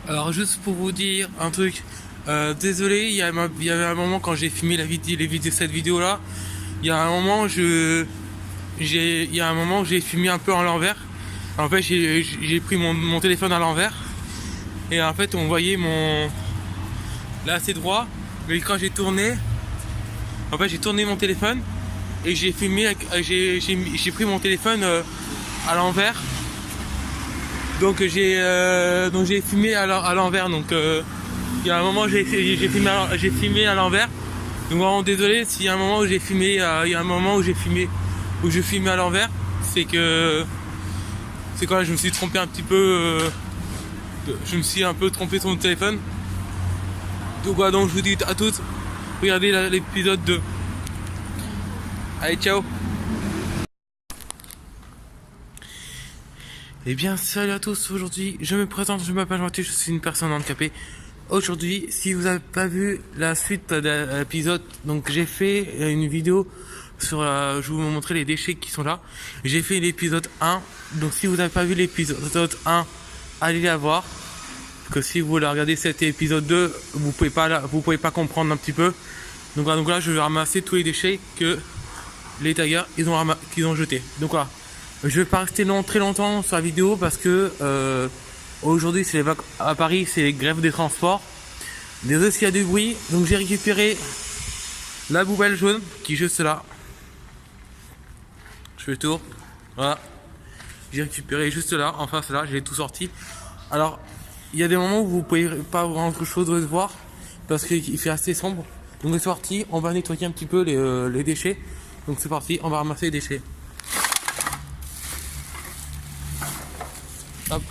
Alors juste pour vous dire un truc, désolé, il y avait un moment quand j'ai filmé cette vidéo là, il y a un moment j'ai filmé un peu en l'envers. En fait j'ai pris mon téléphone à l'envers et en fait on voyait là c'est droit, mais quand j'ai tourné, en fait j'ai tourné mon téléphone et j'ai filmé, j'ai pris mon téléphone à l'envers. Donc j'ai filmé à l'envers. Donc il y a un moment j'ai filmé à l'envers. Donc vraiment désolé s'il y a un moment où j'ai filmé, où je filmais à l'envers, c'est quand je me suis trompé un petit peu, je me suis un peu trompé sur mon téléphone. Donc voilà, donc je vous dis à tous, regardez l'épisode 2. Allez, ciao. Eh bien salut à tous, aujourd'hui je me présente, je m'appelle Mathieu, je suis une personne handicapée. Aujourd'hui, si vous n'avez pas vu la suite de l'épisode, donc j'ai fait une vidéo sur, je vais vous montrer les déchets qui sont là. J'ai fait l'épisode 1, donc si vous n'avez pas vu l'épisode 1, allez la voir. Parce que si vous voulez regarder cet épisode 2, vous pouvez pas comprendre un petit peu. Donc là je vais ramasser tous les déchets que les taggers qu'ils ont jetés. Donc voilà. Je vais pas rester très longtemps sur la vidéo parce que aujourd'hui à Paris c'est les grèves des transports. Désolé s'il y a du bruit. Donc j'ai récupéré la poubelle jaune qui est juste là. Je fais le tour. Voilà. J'ai récupéré juste là, en face là, j'ai tout sorti. Alors il y a des moments où vous pouvez pas avoir autre chose de voir parce qu'il fait assez sombre. Donc c'est parti, on va nettoyer un petit peu les déchets. Donc c'est parti, on va ramasser les déchets. Hop.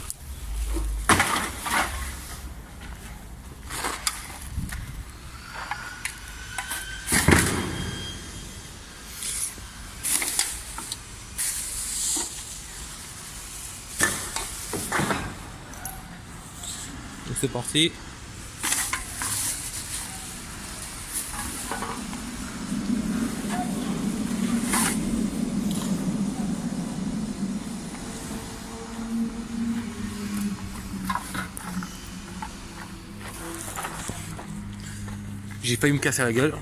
Donc c'est parti. J'ai failli me casser la gueule.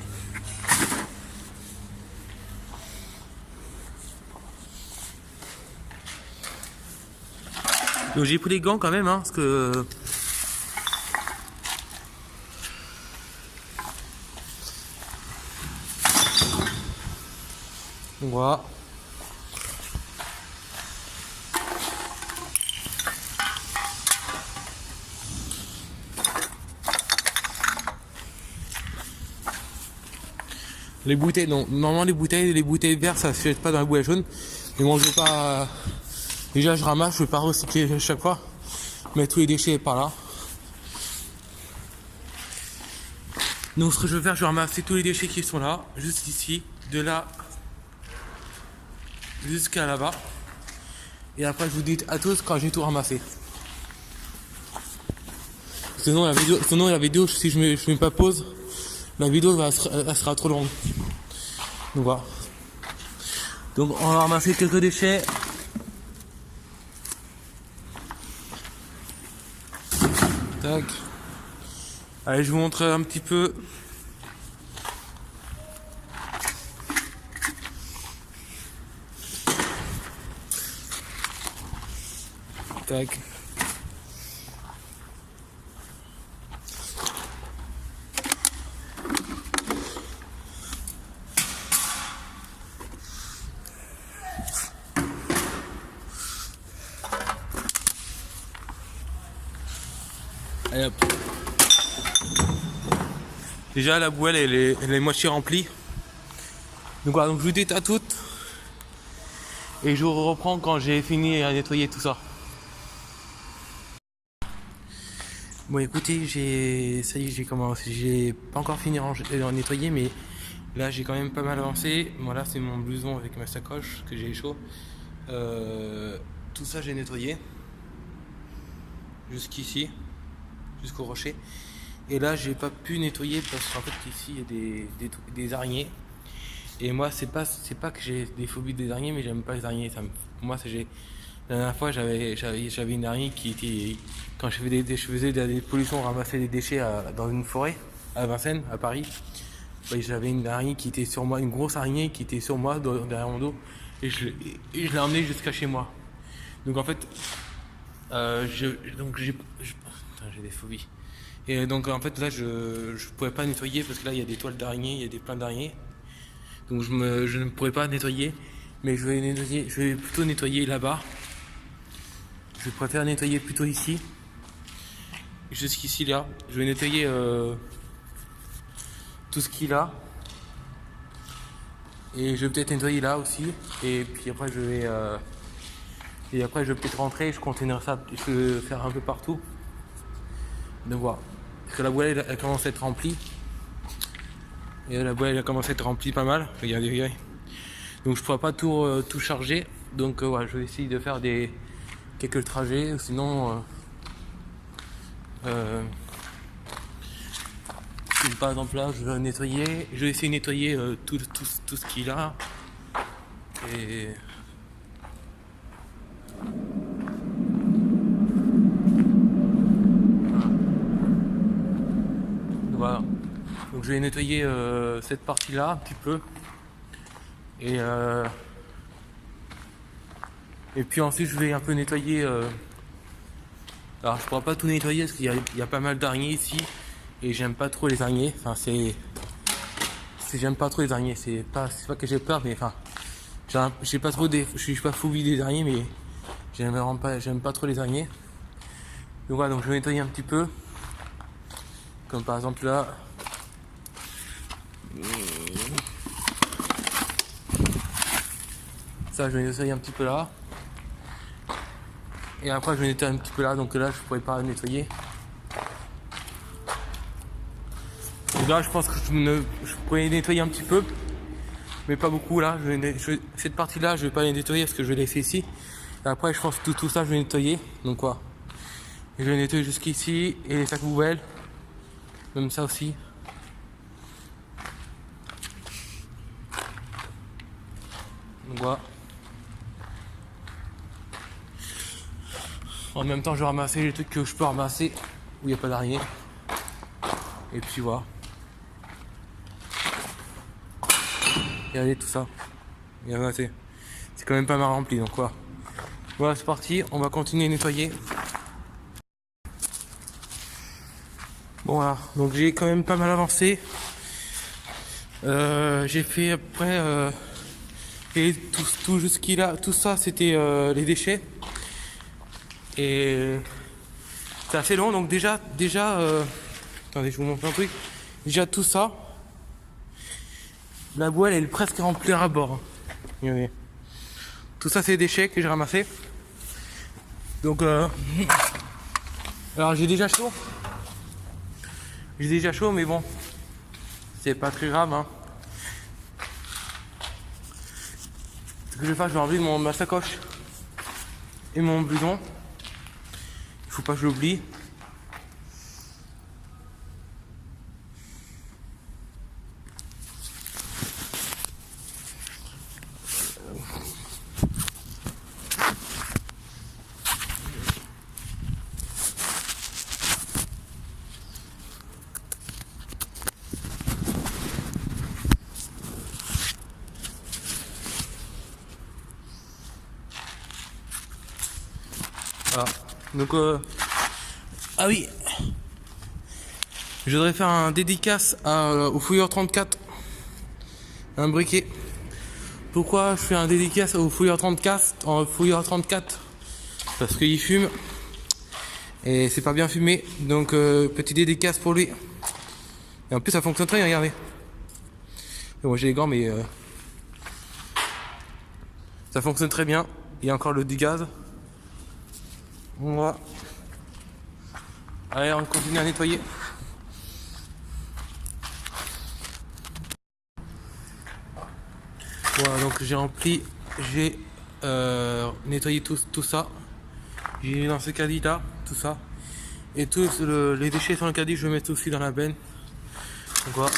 Donc j'ai pris les gants quand même, hein, parce que voilà. Les bouteilles, non. Normalement les bouteilles vertes ça se jette pas dans la bouteille jaune. Mais bon je vais pas. Déjà je ramasse, je vais pas recycler chaque fois. Mettre tous les déchets par là. Donc ce que je vais faire, je vais ramasser tous les déchets qui sont là, juste ici, de là jusqu'à là-bas. Et après je vous dis à tous quand j'ai tout ramassé. Sinon la vidéo si je mets pas pause, la vidéo elle sera trop longue. Donc voilà. Donc on va ramasser quelques déchets. Tac. Allez, je vous montre un petit peu. Tac. Allez hop. Déjà la bouelle elle est moitié remplie. Donc voilà, donc je vous dis à toutes. Et je vous reprends quand j'ai fini à nettoyer tout ça. Bon écoutez, ça y est, j'ai commencé. J'ai pas encore fini de nettoyer, mais là j'ai quand même pas mal avancé. Voilà, c'est mon blouson avec ma sacoche que j'ai chaud. Tout ça j'ai nettoyé. Jusqu'ici, jusqu'au rocher. Et là, j'ai pas pu nettoyer parce qu'en fait, ici, il y a des araignées. Et moi, c'est pas que j'ai des phobies des araignées, mais j'aime pas les araignées. Pour moi, la dernière fois, j'avais une araignée qui était. Quand je faisais des pollutions, ramasser des déchets dans une forêt, à Vincennes, à Paris. Ouais, j'avais une araignée qui était sur moi, une grosse araignée qui était sur moi, derrière mon dos. Et je l'ai emmenée jusqu'à chez moi. Donc en fait, donc putain, j'ai des phobies. Et donc en fait, là, je pouvais pas nettoyer parce que là, il y a des toiles d'araignées, il y a des plein d'araignées. Donc je ne pourrais pas nettoyer, mais je vais plutôt nettoyer là-bas. Je préfère nettoyer plutôt ici, jusqu'ici là. Je vais nettoyer tout ce qu'il a, et je vais peut-être nettoyer là aussi. Et puis après je vais peut-être rentrer. Je continuerai ça, je vais faire un peu partout. Donc voilà, parce que la boîte elle commence à être remplie. Et la boîte elle commence à être remplie pas mal. Regardez. Donc je pourrais pas tout charger. Donc voilà, je vais essayer de faire quelques trajets. Sinon, par exemple là, je vais nettoyer. Je vais essayer de nettoyer tout ce qu'il a. Et voilà. Donc je vais nettoyer cette partie-là un petit peu. Et puis ensuite je vais un peu nettoyer. Alors je pourrais pas tout nettoyer parce qu'il y a pas mal d'araignées ici. Et j'aime pas trop les araignées. Enfin j'aime pas trop les araignées. C'est pas que j'ai peur, mais enfin j'ai pas trop je suis pas phobie des araignées, mais j'aime pas trop les araignées. Donc voilà, donc je vais nettoyer un petit peu. Comme par exemple là. Ça je vais nettoyer un petit peu là. Et après je vais nettoyer un petit peu là, donc là je pourrais pas nettoyer. Donc là je pense que je pourrais nettoyer un petit peu, mais pas beaucoup là. Cette partie là je vais pas les nettoyer parce que je vais laisser ici. Et après je pense que tout ça je vais nettoyer. Donc quoi. Et je vais nettoyer jusqu'ici et les sacs poubelles. Même ça aussi. Donc voilà. En même temps je vais ramasser les trucs que je peux ramasser où il n'y a pas d'araignée. Et puis voilà. Regardez tout ça. Regardez, c'est quand même pas mal rempli, donc quoi. Voilà, c'est parti, on va continuer à nettoyer. Bon voilà, donc j'ai quand même pas mal avancé. J'ai fait après et tout jusqu'il là, tout ça c'était les déchets. Et c'est assez long, donc déjà attendez, je vous montre un truc. Déjà tout ça, la boîte elle est presque remplie à bord. Regardez. Tout ça c'est des déchets que j'ai ramassés. Donc alors j'ai déjà chaud. Mais bon, c'est pas très grave hein. Ce que je vais faire, je vais enlever ma sacoche et mon blouson. Il faut pas que je l'oublie. Voilà. Donc ah oui, je voudrais faire un dédicace au Fouilleur 34, un briquet. Pourquoi je fais un dédicace au Fouilleur 34? Parce qu'il fume et c'est pas bien fumé, donc petit dédicace pour lui. Et en plus ça fonctionne très bien, regardez. Moi j'ai les gants, mais ça fonctionne très bien. Il y a encore le gaz. Voilà. Allez, on continue à nettoyer. Voilà, donc j'ai nettoyé tout ça. J'ai mis dans ce caddie là, tout ça. Et tous les déchets sur le caddie, je vais mettre aussi dans la benne. Donc voilà.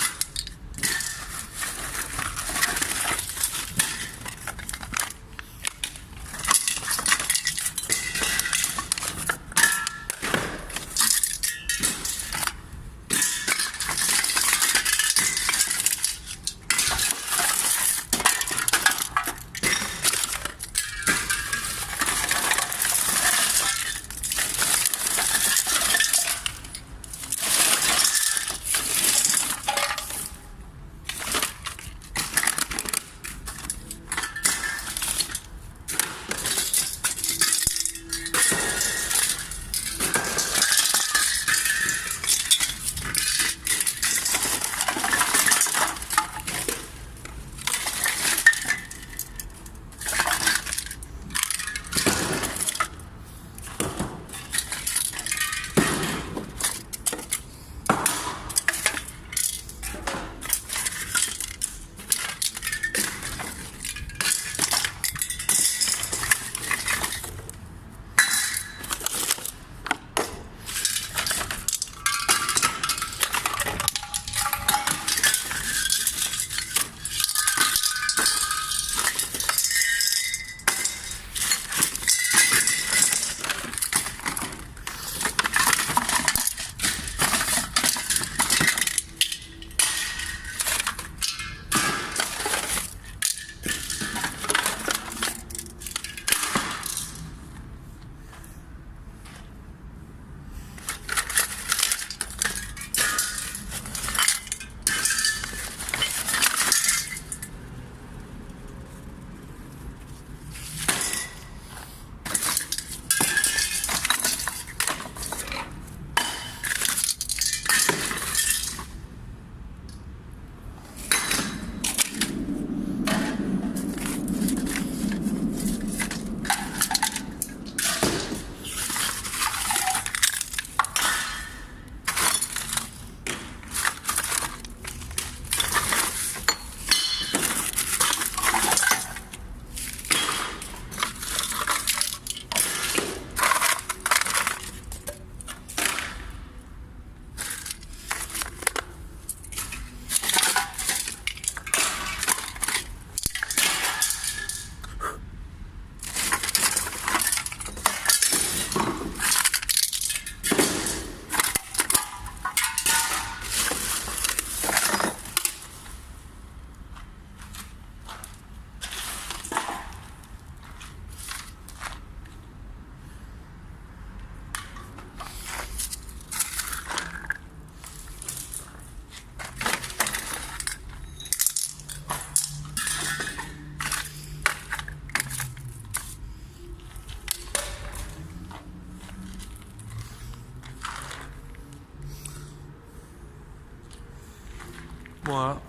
Voilà.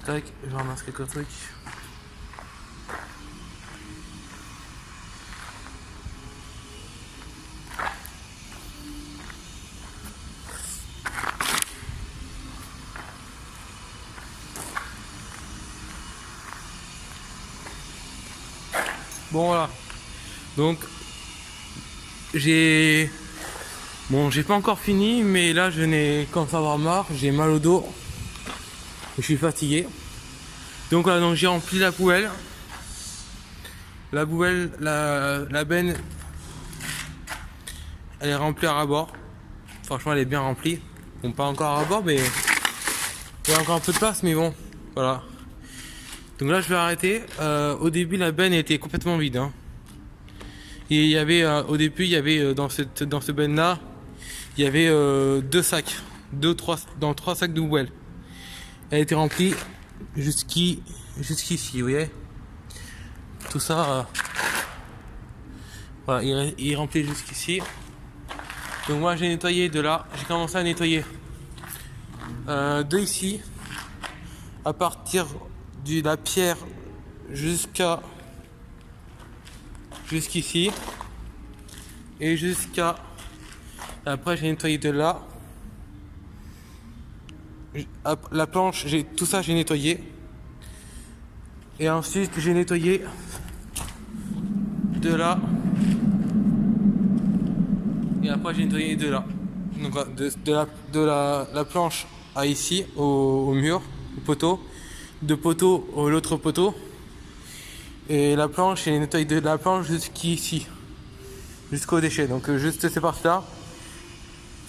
Tac, je ramasse quelques trucs. Bon voilà. Donc j'ai pas encore fini, mais là je n'ai qu'à en avoir marre, j'ai mal au dos, je suis fatigué. Donc voilà, donc j'ai rempli la poubelle. La poubelle, la benne, elle est remplie à ras-bord. Franchement, elle est bien remplie. Bon, pas encore à ras-bord, mais il y a encore un peu de place, mais bon, voilà. Donc là, je vais arrêter. Au début, la benne était complètement vide, hein. Et il y avait, au début, il y avait dans ce benne-là, il y avait deux sacs, dans trois sacs de poubelle. Elle était remplie jusqu'ici, vous voyez. Tout ça, voilà, il est rempli jusqu'ici. Donc moi j'ai nettoyé de là, j'ai commencé à nettoyer de ici, à partir de la pierre jusqu'ici, et après j'ai nettoyé de là. La planche, tout ça j'ai nettoyé. Et ensuite j'ai nettoyé de là Et après j'ai nettoyé de là. Donc voilà, la planche à ici, au mur, au poteau. De poteau à l'autre poteau. Et la planche, j'ai nettoyé de la planche jusqu'ici. Jusqu'au déchet. Donc juste ces parties-là.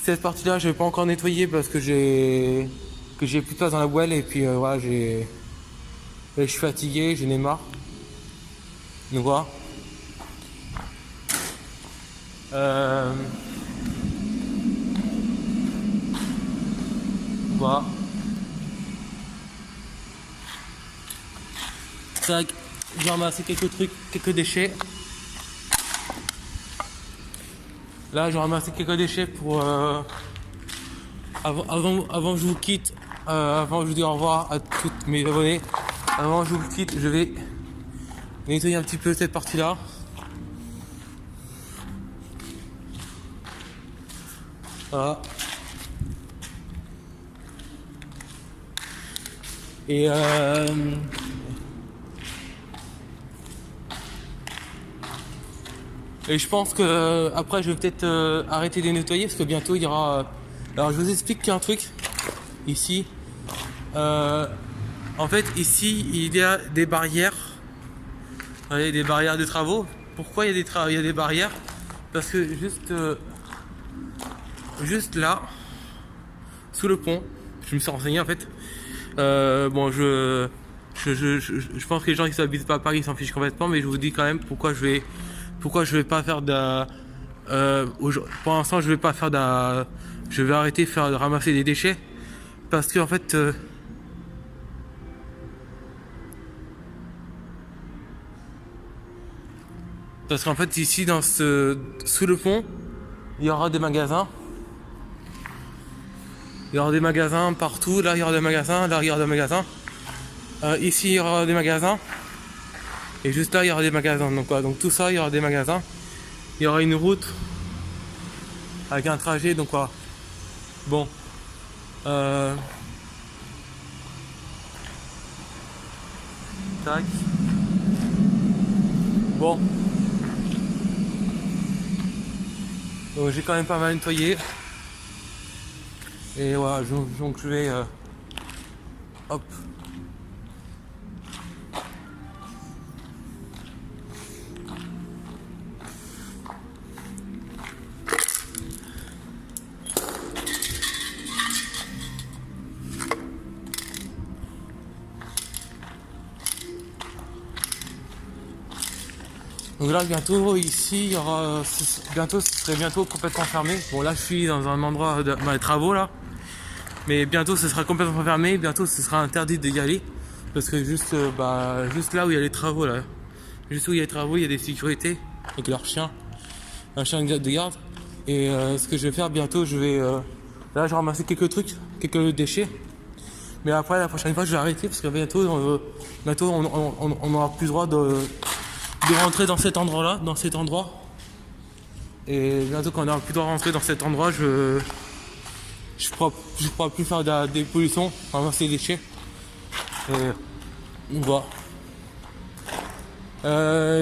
Cette partie-là, je vais pas encore nettoyer parce que j'ai plus de place dans la boîte. Et puis voilà, je suis fatigué, j'en ai marre. Donc voilà. Voilà. Tac, j'ai ramassé quelques trucs, quelques déchets. Là, j'ai ramassé quelques déchets pour avant que je vous quitte, avant que je vous dise au revoir à tous mes abonnés. Avant que je vous quitte, je vais nettoyer un petit peu cette partie-là. Voilà. Et je pense que après je vais peut-être arrêter de nettoyer parce que bientôt il y aura. Alors je vous explique un truc ici. En fait ici il y a des barrières. Vous voyez, des barrières de travaux. Pourquoi il y a des barrières? Parce que juste là, sous le pont, je me suis renseigné en fait. Bon je pense que les gens qui s'habitent pas à Paris s'en fichent complètement, mais je vous dis quand même pourquoi je vais pas faire pour l'instant je vais pas faire je vais arrêter de ramasser des déchets parce que en fait ici sous le pont il y aura des magasins. Il y aura des magasins partout, là il y aura des magasins, là il y aura des magasins. Ici il y aura des magasins. Et juste là il y aura des magasins. Donc quoi, donc tout ça il y aura des magasins. Il y aura une route avec un trajet, donc quoi. Bon. Tac. Bon. Donc j'ai quand même pas mal nettoyé. Et voilà, donc je vais hop. Donc là bientôt ici il y aura bientôt ce serait bientôt complètement fermé. Bon là je suis dans un endroit de mes travaux là. Mais bientôt ce sera complètement fermé, bientôt ce sera interdit d'y aller. Parce que juste là où il y a les travaux là. Juste où il y a les travaux, il y a des sécurités avec leurs chiens. Un chien de garde. Et ce que je vais faire bientôt, là je vais ramasser quelques trucs, quelques déchets. Mais après la prochaine fois je vais arrêter parce que bientôt on n'aura plus le droit de rentrer dans cet endroit là, Et bientôt quand on n'aura plus le droit de rentrer dans cet endroit, je pourrai plus faire des pollutions, ramasser des déchets. Et voilà.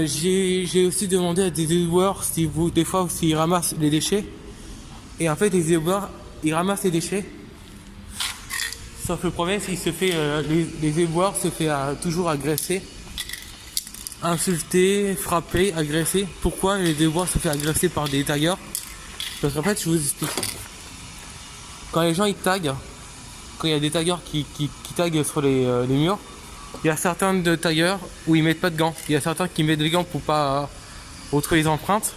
J'ai aussi demandé à des éboueurs des fois s'ils ramassent les déchets. Et en fait les éboueurs ils ramassent les déchets. Sauf le problème c'est les éboueurs se fait toujours agresser, insulter, frapper, agresser. Pourquoi les éboueurs se fait agresser par des taggers? Parce qu'en fait je vous explique. Quand les gens ils taguent, quand il y a des taggers qui taguent sur les murs, il y a certains de taggers où ils mettent pas de gants. Il y a certains qui mettent des gants pour pas retrouver les empreintes.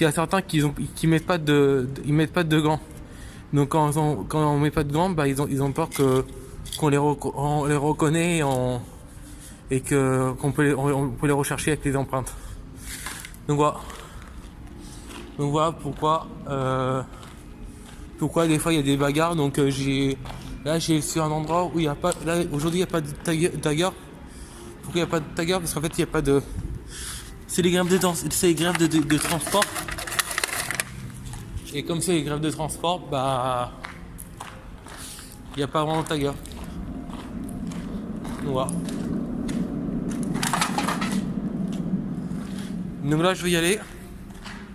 Il y a certains qui mettent pas de gants. Donc quand on met pas de gants, bah ils ont peur qu'on les reconnaît et qu'on peut les rechercher avec les empreintes. Donc voilà pourquoi des fois il y a des bagarres. Donc j'ai sur un endroit où il n'y a pas. Là aujourd'hui il n'y a pas de tagger. Pourquoi il n'y a pas de tagger? Parce qu'en fait il n'y a pas de. C'est les grèves de transport. Et comme c'est les grèves de transport, bah il n'y a pas vraiment de tagger. Voilà. Donc là je vais y aller.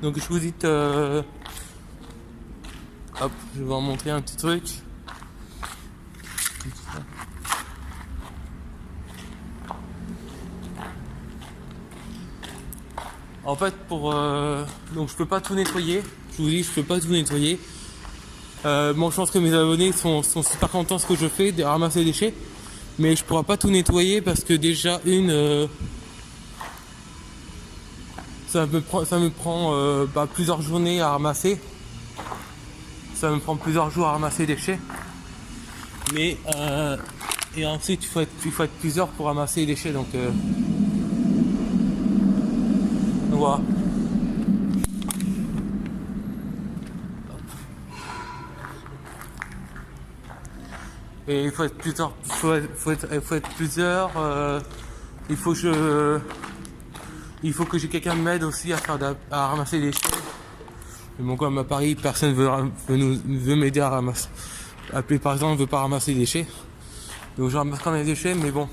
Donc je vous dis Hop, je vais en montrer un petit truc. En fait, donc je peux pas tout nettoyer. Je vous dis, je peux pas tout nettoyer. Bon, je pense que mes abonnés sont super contents de ce que je fais, de ramasser les déchets. Mais je pourrais pas tout nettoyer parce que déjà ça me prend plusieurs journées à ramasser. Ça me prend plusieurs jours à ramasser les déchets. Mais et ensuite il faut être plusieurs pour ramasser les déchets. Donc voilà. Et il faut être plusieurs, il faut que j'ai quelqu'un m'aide aussi à ramasser les déchets. Mais bon, comme à Paris, personne veut m'aider à ramasser. Appelé par exemple, ne veut pas ramasser les déchets. Donc je ramasse quand même les déchets, mais bon.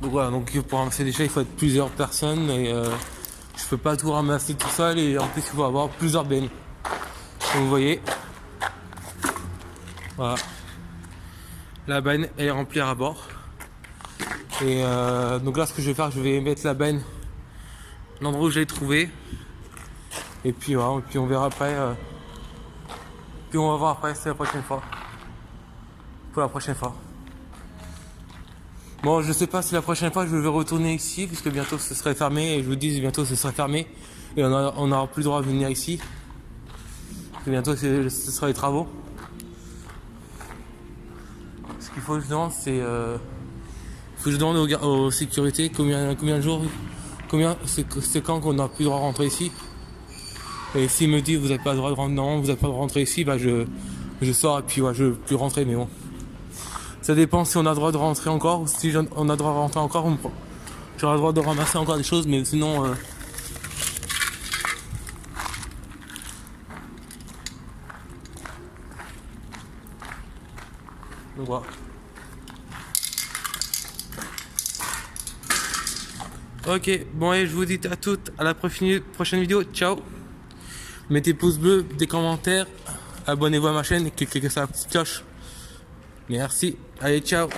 Donc voilà, donc pour ramasser les déchets, il faut être plusieurs personnes et je peux pas tout ramasser tout seul et en plus il faut avoir plusieurs bennes. Comme vous voyez, voilà, la benne est remplie à bord. Et donc là, ce que je vais faire, je vais mettre la benne l'endroit où j'ai trouvé. Et puis voilà, et puis on verra après. Puis on va voir après, c'est la prochaine fois. Pour la prochaine fois. Bon, je sais pas si la prochaine fois je vais retourner ici, puisque bientôt ce serait fermé, et je vous dis bientôt ce serait fermé, et on n'aura plus le droit de venir ici. Et bientôt ce sera les travaux. Ce qu'il faut que je demande, c'est faut que je demande aux sécurités combien de jours, c'est quand qu'on n'a plus le droit de rentrer ici. Et s'ils me disent vous n'avez pas le droit de rentrer, non, vous n'avez pas le droit de rentrer ici, bah je sors et puis ouais, je veux plus rentrer, mais bon. Ça dépend si on a le droit de rentrer encore ou si on a le droit de rentrer encore. J'aurai le droit de ramasser encore des choses, mais sinon. Donc voilà. Ok, bon et je vous dis à toutes à la prochaine vidéo. Ciao. Mettez pouce bleu, des commentaires, abonnez-vous à ma chaîne et cliquez sur la petite cloche. Merci. Allez, ciao.